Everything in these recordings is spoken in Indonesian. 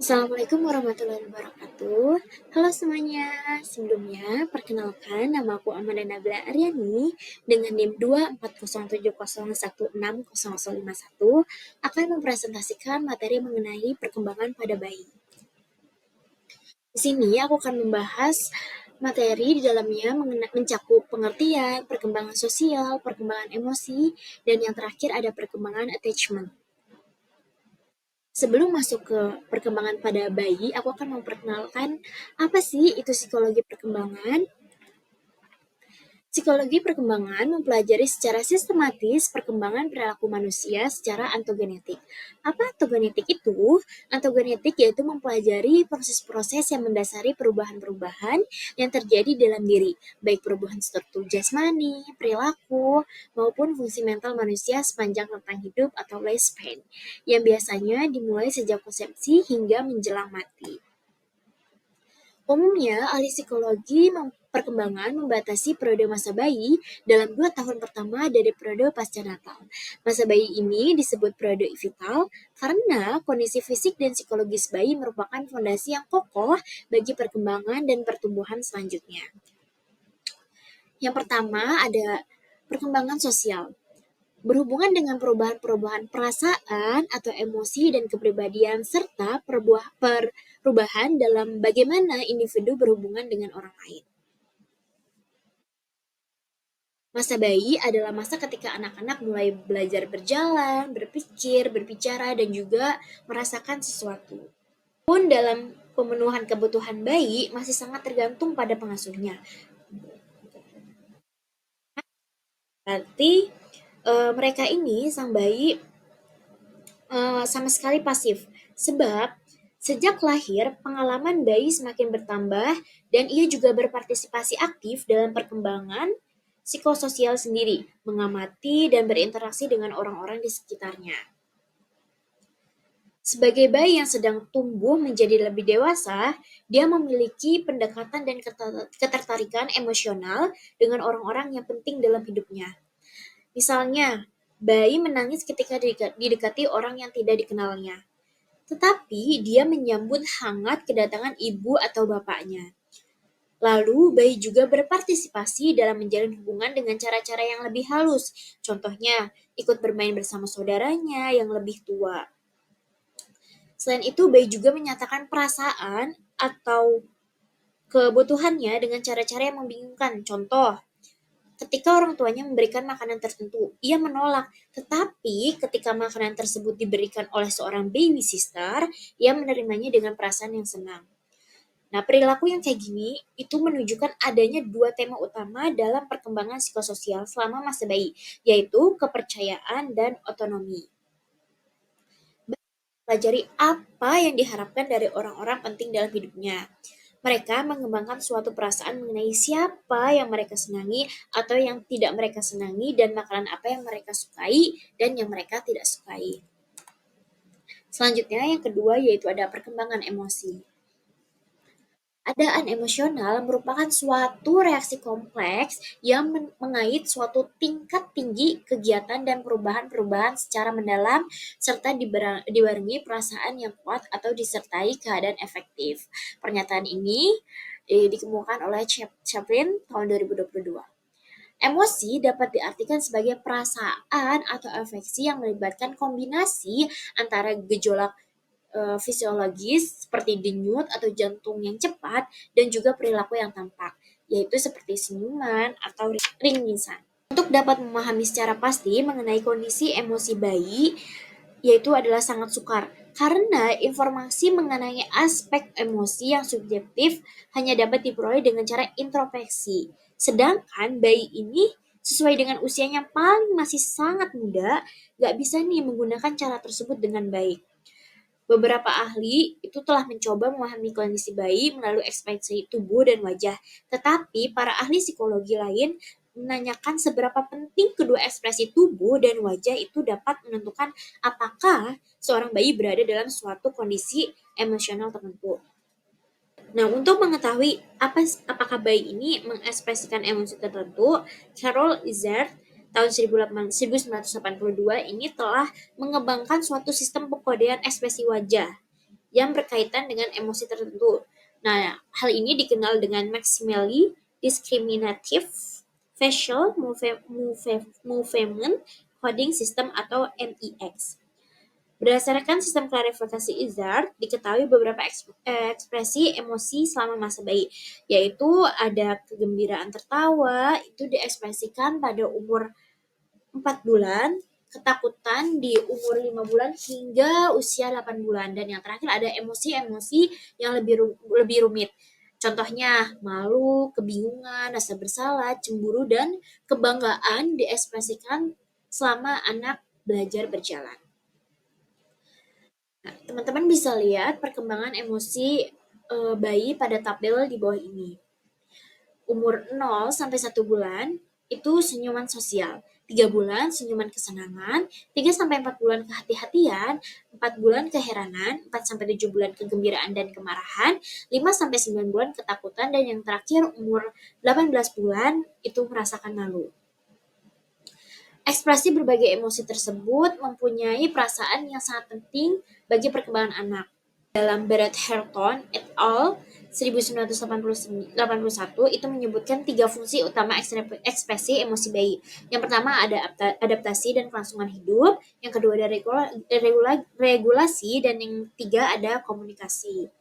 Assalamualaikum warahmatullahi wabarakatuh. Halo semuanya, sebelumnya perkenalkan nama aku Amanda Nabila Aryani dengan NIM 24070160051 akan mempresentasikan materi mengenai perkembangan pada bayi. Di sini aku akan membahas materi di dalamnya mencakup pengertian, perkembangan sosial, perkembangan emosi, dan yang terakhir ada perkembangan attachment. Sebelum masuk ke perkembangan pada bayi, aku akan memperkenalkan apa sih itu psikologi perkembangan. Psikologi perkembangan mempelajari secara sistematis perkembangan perilaku manusia secara ontogenetik. Apa ontogenetik itu? Ontogenetik yaitu mempelajari proses-proses yang mendasari perubahan-perubahan yang terjadi dalam diri, baik perubahan struktur jasmani, perilaku, maupun fungsi mental manusia sepanjang rentang hidup atau lifespan, yang biasanya dimulai sejak konsepsi hingga menjelang mati. Umumnya, ahli psikologi perkembangan membatasi periode masa bayi dalam 2 tahun pertama dari periode pasca natal. Masa bayi ini disebut periode vital karena kondisi fisik dan psikologis bayi merupakan fondasi yang kokoh bagi perkembangan dan pertumbuhan selanjutnya. Yang pertama ada perkembangan sosial. Berhubungan dengan perubahan-perubahan perasaan atau emosi dan kepribadian serta perubahan dalam bagaimana individu berhubungan dengan orang lain. Masa bayi adalah masa ketika anak-anak mulai belajar berjalan, berpikir, berbicara, dan juga merasakan sesuatu. Pun dalam pemenuhan kebutuhan bayi masih sangat tergantung pada pengasuhnya. Berarti mereka ini, sang bayi, sama sekali pasif. Sebab sejak lahir, pengalaman bayi semakin bertambah dan ia juga berpartisipasi aktif dalam perkembangan psikososial sendiri, mengamati dan berinteraksi dengan orang-orang di sekitarnya. Sebagai bayi yang sedang tumbuh menjadi lebih dewasa, dia memiliki pendekatan dan ketertarikan emosional dengan orang-orang yang penting dalam hidupnya. Misalnya, bayi menangis ketika didekati orang yang tidak dikenalnya. Tetapi dia menyambut hangat kedatangan ibu atau bapaknya. Lalu, bayi juga berpartisipasi dalam menjalin hubungan dengan cara-cara yang lebih halus. Contohnya, ikut bermain bersama saudaranya yang lebih tua. Selain itu, bayi juga menyatakan perasaan atau kebutuhannya dengan cara-cara yang membingungkan. Contoh, ketika orang tuanya memberikan makanan tertentu, ia menolak. Tetapi ketika makanan tersebut diberikan oleh seorang baby sister, ia menerimanya dengan perasaan yang senang. Nah, perilaku yang kayak gini itu menunjukkan adanya 2 tema utama dalam perkembangan psikososial selama masa bayi, yaitu kepercayaan dan otonomi. Pelajari apa yang diharapkan dari orang-orang penting dalam hidupnya. Mereka mengembangkan suatu perasaan mengenai siapa yang mereka senangi atau yang tidak mereka senangi dan makanan apa yang mereka sukai dan yang mereka tidak sukai. Selanjutnya yang kedua yaitu ada perkembangan emosi. Adaan emosional merupakan suatu reaksi kompleks yang mengait suatu tingkat tinggi kegiatan dan perubahan-perubahan secara mendalam serta dibarengi perasaan yang kuat atau disertai keadaan efektif. Pernyataan ini dikemukakan oleh Chaplin tahun 2022. Emosi dapat diartikan sebagai perasaan atau afeksi yang melibatkan kombinasi antara gejolak fisiologis seperti denyut atau jantung yang cepat dan juga perilaku yang tampak, yaitu seperti senyuman atau ringisan. Untuk dapat memahami secara pasti mengenai kondisi emosi bayi, yaitu adalah sangat sukar, karena informasi mengenai aspek emosi yang subjektif hanya dapat diperoleh dengan cara introspeksi. Sedangkan bayi ini sesuai dengan usianya paling masih sangat muda, gak bisa nih menggunakan cara tersebut dengan baik. Beberapa ahli itu telah mencoba memahami kondisi bayi melalui ekspresi tubuh dan wajah, tetapi para ahli psikologi lain menanyakan seberapa penting kedua ekspresi tubuh dan wajah itu dapat menentukan apakah seorang bayi berada dalam suatu kondisi emosional tertentu. Nah, untuk mengetahui apakah bayi ini mengekspresikan emosi tertentu, Carol Izard tahun 1982 ini telah mengembangkan suatu sistem pengkodean ekspresi wajah yang berkaitan dengan emosi tertentu. Nah, hal ini dikenal dengan maximally discriminative facial movement coding system atau MEX. Berdasarkan sistem klarifikasi Izzard, diketahui beberapa ekspresi emosi selama masa bayi, yaitu ada kegembiraan tertawa, itu diekspresikan pada umur 4 bulan, ketakutan di umur 5 bulan hingga usia 8 bulan, dan yang terakhir ada emosi-emosi yang lebih rumit. Contohnya, malu, kebingungan, rasa bersalah, cemburu, dan kebanggaan diekspresikan selama anak belajar berjalan. Nah, teman-teman bisa lihat perkembangan emosi bayi pada tabel di bawah ini. Umur 0 sampai 1 bulan itu senyuman sosial. 3 bulan senyuman kesenangan, 3 sampai 4 bulan kehati-hatian, 4 bulan keheranan, 4 sampai 7 bulan kegembiraan dan kemarahan, 5 sampai 9 bulan ketakutan, dan yang terakhir umur 18 bulan itu merasakan malu. Ekspresi berbagai emosi tersebut mempunyai perasaan yang sangat penting bagi perkembangan anak. Dalam Barrett Herton et al. 1981 itu menyebutkan 3 fungsi utama ekspresi emosi bayi. Yang pertama ada adaptasi dan kelangsungan hidup, yang kedua ada regulasi, dan yang ketiga ada komunikasi.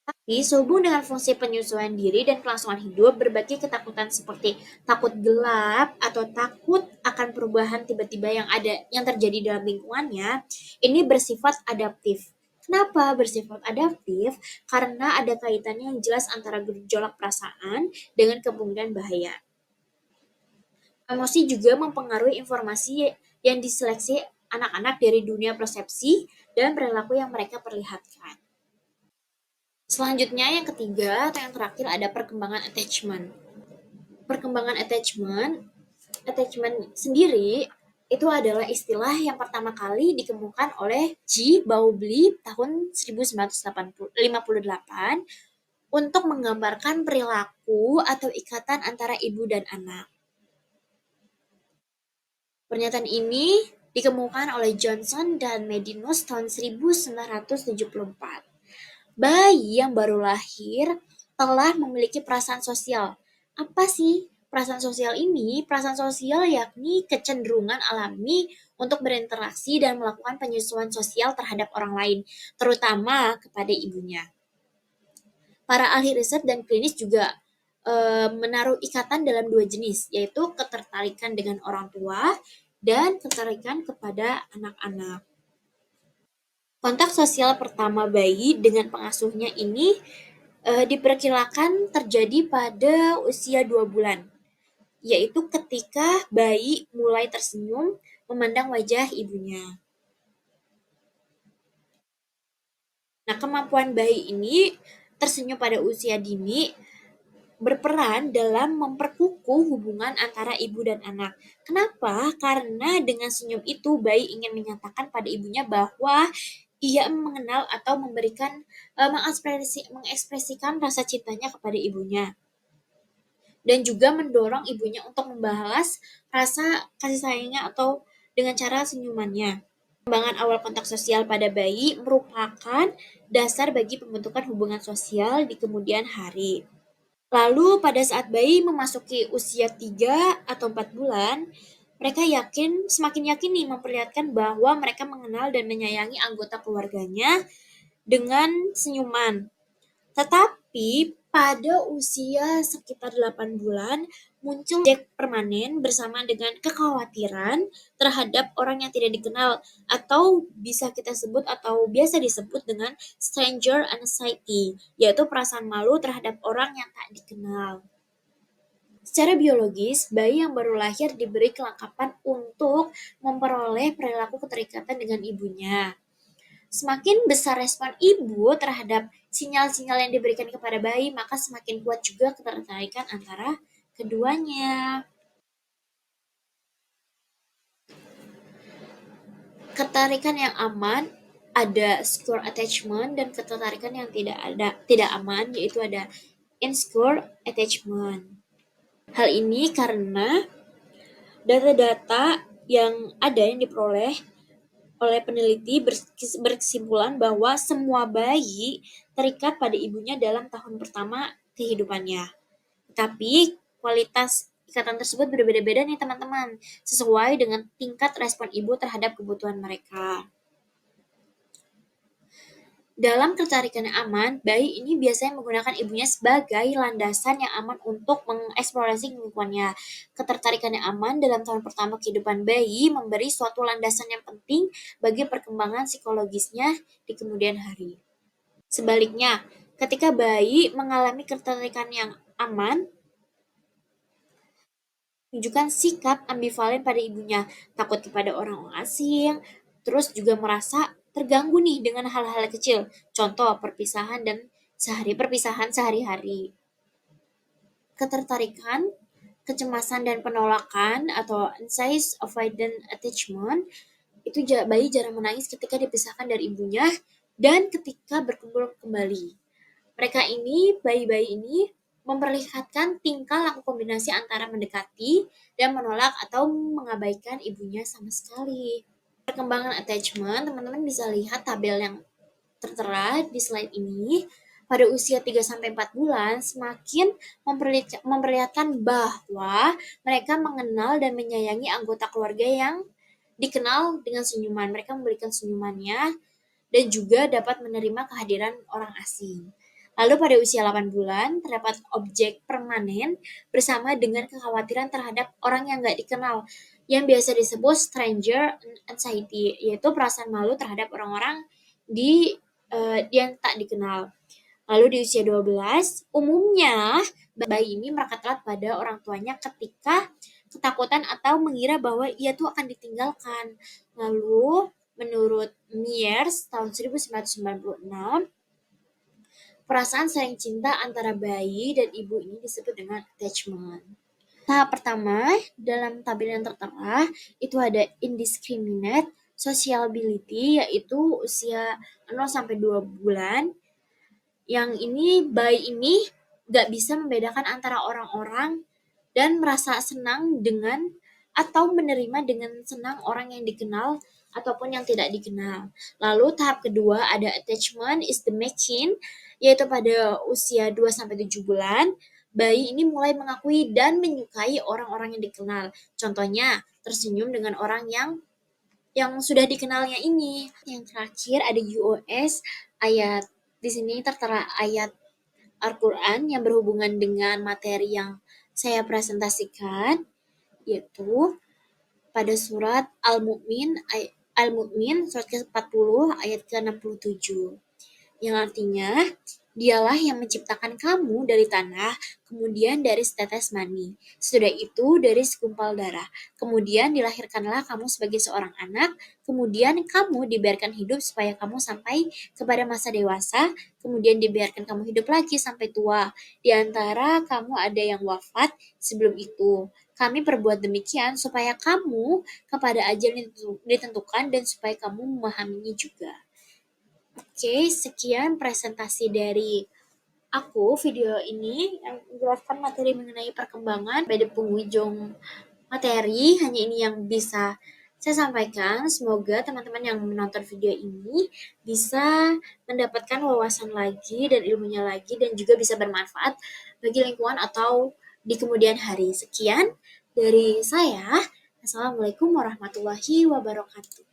Tapi sehubung dengan fungsi penyesuaian diri dan kelangsungan hidup, berbagai ketakutan seperti takut gelap atau takut akan perubahan tiba-tiba yang terjadi dalam lingkungannya, ini bersifat adaptif. Kenapa bersifat adaptif? Karena ada kaitannya yang jelas antara gejolak perasaan dengan kemungkinan bahaya. Emosi juga mempengaruhi informasi yang diseleksi anak-anak dari dunia persepsi dan perilaku yang mereka perlihatkan. Selanjutnya yang ketiga atau yang terakhir ada perkembangan attachment. Perkembangan attachment sendiri itu adalah istilah yang pertama kali dikemukakan oleh G. Bowlby tahun 1958 untuk menggambarkan perilaku atau ikatan antara ibu dan anak. Pernyataan ini dikemukakan oleh Johnson dan Medinus tahun 1974. Bayi yang baru lahir telah memiliki perasaan sosial. Apa sih perasaan sosial ini? Perasaan sosial yakni kecenderungan alami untuk berinteraksi dan melakukan penyesuaian sosial terhadap orang lain, terutama kepada ibunya. Para ahli riset dan klinis juga menaruh ikatan dalam 2 jenis, yaitu ketertarikan dengan orang tua dan ketertarikan kepada anak-anak. Kontak sosial pertama bayi dengan pengasuhnya ini diperkirakan terjadi pada usia 2 bulan, yaitu ketika bayi mulai tersenyum memandang wajah ibunya. Nah, kemampuan bayi ini tersenyum pada usia dini berperan dalam memperkukuh hubungan antara ibu dan anak. Kenapa? Karena dengan senyum itu bayi ingin menyatakan pada ibunya bahwa ia mengenal atau mengekspresikan rasa cintanya kepada ibunya. Dan juga mendorong ibunya untuk membalas rasa kasih sayangnya atau dengan cara senyumannya. Perkembangan awal kontak sosial pada bayi merupakan dasar bagi pembentukan hubungan sosial di kemudian hari. Lalu pada saat bayi memasuki usia 3 atau 4 bulan, mereka semakin yakin nih memperlihatkan bahwa mereka mengenal dan menyayangi anggota keluarganya dengan senyuman. Tetapi pada usia sekitar 8 bulan muncul objek permanen bersama dengan kekhawatiran terhadap orang yang tidak dikenal, atau bisa kita sebut atau biasa disebut dengan stranger anxiety, yaitu perasaan malu terhadap orang yang tak dikenal. Secara biologis, bayi yang baru lahir diberi kelengkapan untuk memperoleh perilaku keterikatan dengan ibunya. Semakin besar respon ibu terhadap sinyal-sinyal yang diberikan kepada bayi, maka semakin kuat juga ketertarikan antara keduanya. Ketertarikan yang aman ada secure attachment, dan ketertarikan yang tidak aman yaitu ada insecure attachment. Hal ini karena data-data yang diperoleh oleh peneliti berkesimpulan bahwa semua bayi terikat pada ibunya dalam tahun pertama kehidupannya. Tapi kualitas ikatan tersebut berbeda-beda nih teman-teman, sesuai dengan tingkat respon ibu terhadap kebutuhan mereka. Dalam ketertarikan yang aman, bayi ini biasanya menggunakan ibunya sebagai landasan yang aman untuk mengeksplorasi lingkungannya. Ketertarikan yang aman dalam tahun pertama kehidupan bayi memberi suatu landasan yang penting bagi perkembangan psikologisnya di kemudian hari. Sebaliknya, ketika bayi mengalami ketertarikan yang aman, tunjukkan sikap ambivalen pada ibunya, takut kepada orang asing, terus juga merasa terganggu nih dengan hal-hal kecil, contoh perpisahan sehari-hari. Ketertarikan, kecemasan dan penolakan atau anxiety avoidant attachment itu bayi jarang menangis ketika dipisahkan dari ibunya dan ketika berkumpul kembali. Bayi-bayi ini memperlihatkan tingkah laku kombinasi antara mendekati dan menolak atau mengabaikan ibunya sama sekali. Perkembangan attachment, teman-teman bisa lihat tabel yang tertera di slide ini. Pada usia 3-4 bulan, semakin memperlihatkan bahwa mereka mengenal dan menyayangi anggota keluarga yang dikenal dengan senyuman. Mereka memberikan senyumannya dan juga dapat menerima kehadiran orang asing. Lalu pada usia 8 bulan, terdapat objek permanen bersama dengan kekhawatiran terhadap orang yang nggak dikenal, yang biasa disebut stranger anxiety, yaitu perasaan malu terhadap orang-orang yang tak dikenal. Lalu di usia 12, umumnya bayi ini merasa telat pada orang tuanya ketika ketakutan atau mengira bahwa ia tuh akan ditinggalkan. Lalu menurut Myers tahun 1996, perasaan saling cinta antara bayi dan ibu ini disebut dengan attachment. Tahap pertama dalam tabel yang tertera itu ada indiscriminate sociability, yaitu usia 0-2 bulan. Yang ini bayi ini gak bisa membedakan antara orang-orang dan merasa senang dengan atau menerima dengan senang orang yang dikenal ataupun yang tidak dikenal. Lalu tahap kedua ada attachment is the making, yaitu pada usia 2-7 bulan, bayi ini mulai mengakui dan menyukai orang-orang yang dikenal. Contohnya, tersenyum dengan orang yang sudah dikenalnya ini. Yang terakhir ada UOS, ayat di sini tertera ayat Al-Quran yang berhubungan dengan materi yang saya presentasikan, yaitu pada surat Al-Mu'min surat ke-40 ayat ke-67, yang artinya, dialah yang menciptakan kamu dari tanah, kemudian dari setetes mani, sesudah itu dari segumpal darah, kemudian dilahirkanlah kamu sebagai seorang anak, kemudian kamu dibiarkan hidup supaya kamu sampai kepada masa dewasa, kemudian dibiarkan kamu hidup lagi sampai tua. Di antara kamu ada yang wafat sebelum itu. Kami perbuat demikian supaya kamu kepada ajal ditentukan dan supaya kamu memahaminya juga. Oke, sekian presentasi dari aku, video ini yang menjelaskan materi mengenai perkembangan pada penghujung materi. Hanya ini yang bisa saya sampaikan. Semoga teman-teman yang menonton video ini bisa mendapatkan wawasan lagi dan ilmunya lagi, dan juga bisa bermanfaat bagi lingkungan atau di kemudian hari. Sekian dari saya. Assalamualaikum warahmatullahi wabarakatuh.